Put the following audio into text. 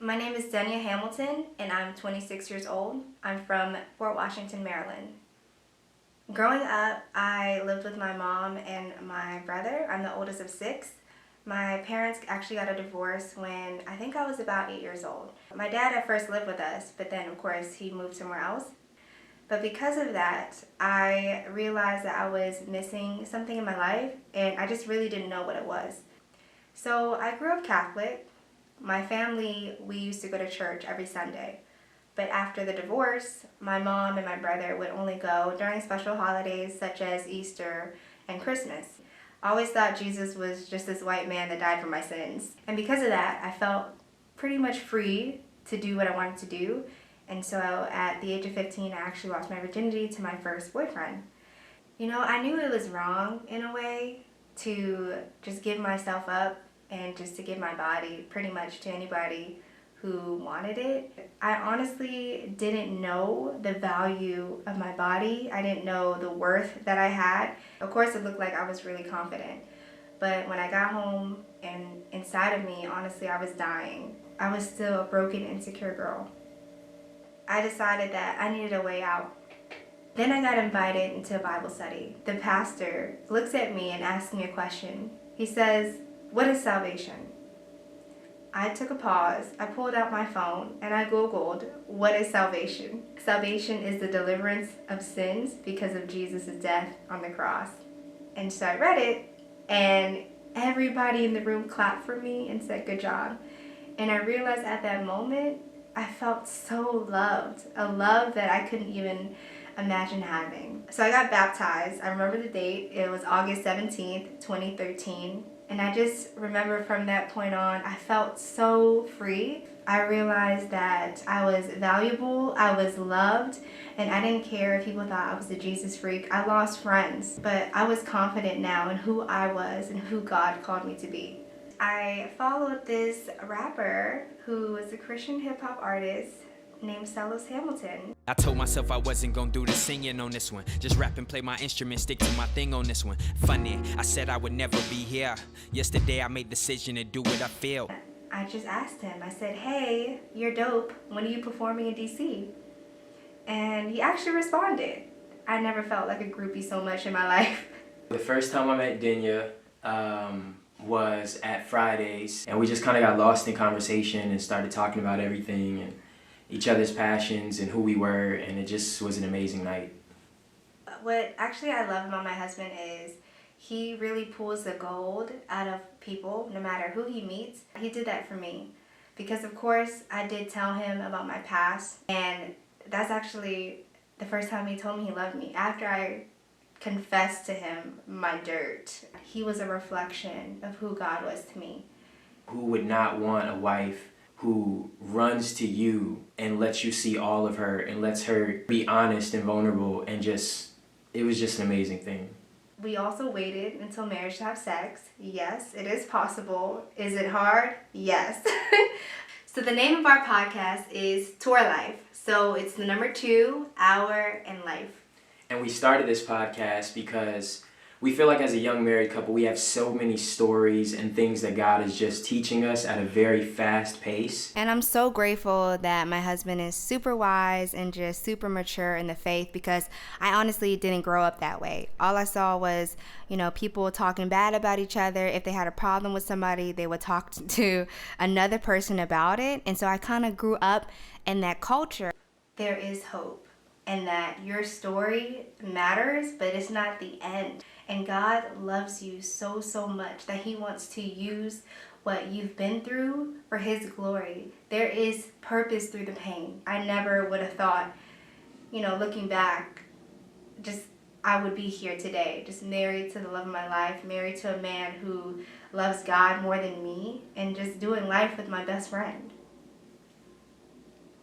My name is Denya Hamilton, and I'm 26 years old. I'm from Fort Washington, Maryland. Growing up, I lived with my mom and my brother. I'm the oldest of 6. My parents actually got a divorce when I think I was about 8 years old. My dad at first lived with us, but then of course he moved somewhere else. But because of that, I realized that I was missing something in my life, and I just really didn't know what it was. So I grew up Catholic. My family, we used to go to church every Sunday. But after the divorce, my mom and my brother would only go during special holidays such as Easter and Christmas. I always thought Jesus was just this white man that died for my sins. And because of that, I felt pretty much free to do what I wanted to do. And so at the age of 15, I actually lost my virginity to my first boyfriend. I knew it was wrong in a way to just give myself up and just to give my body pretty much to anybody who wanted it. I honestly didn't know the value of my body. I didn't know the worth that I had. Of course, it looked like I was really confident. But when I got home and inside of me, honestly, I was dying. I was still a broken, insecure girl. I decided that I needed a way out. Then I got invited into a Bible study. The pastor looks at me and asks me a question. He says, "What is salvation?" I took a pause, I pulled out my phone, and I Googled, what is salvation? Salvation is the deliverance of sins because of Jesus' death on the cross. And so I read it, and everybody in the room clapped for me and said, "Good job." And I realized at that moment, I felt so loved, a love that I couldn't even imagine having. So I got baptized. I remember the date. It was August 17th, 2013. And I just remember from that point on, I felt so free. I realized that I was valuable, I was loved, and I didn't care if people thought I was a Jesus freak. I lost friends, but I was confident now in who I was and who God called me to be. I followed this rapper who was a Christian hip-hop artist named Sow and Hamilton. I told myself I wasn't gonna do the singing on this one. Just rap and play my instrument, stick to my thing on this one. Funny, I said I would never be here. Yesterday I made the decision to do what I feel. I just asked him, I said, "Hey, you're dope. When are you performing in DC?" And he actually responded. I never felt like a groupie so much in my life. The first time I met Denya was at Fridays, and we just kind of got lost in conversation and started talking about everything and each other's passions and who we were, and it just was an amazing night. What actually I love about my husband is he really pulls the gold out of people, no matter who he meets. He did that for me because, of course, I did tell him about my past, and that's actually the first time he told me he loved me. After I confessed to him my dirt, he was a reflection of who God was to me. Who would not want a wife who runs to you and lets you see all of her and lets her be honest and vulnerable, and it was just an amazing thing. We also waited until marriage to have sex. Yes, it is possible. Is it hard? Yes. So the name of our podcast is Tour Life. So it's the number 2, hour, and life. And we started this podcast because we feel like as a young married couple, we have so many stories and things that God is just teaching us at a very fast pace. And I'm so grateful that my husband is super wise and just super mature in the faith, because I honestly didn't grow up that way. All I saw was, people talking bad about each other. If they had a problem with somebody, they would talk to another person about it. And so I kind of grew up in that culture. There is hope, and that your story matters, but it's not the end. And God loves you so, so much that he wants to use what you've been through for his glory. There is purpose through the pain. I never would have thought, looking back, I would be here today, just married to the love of my life, married to a man who loves God more than me, and just doing life with my best friend.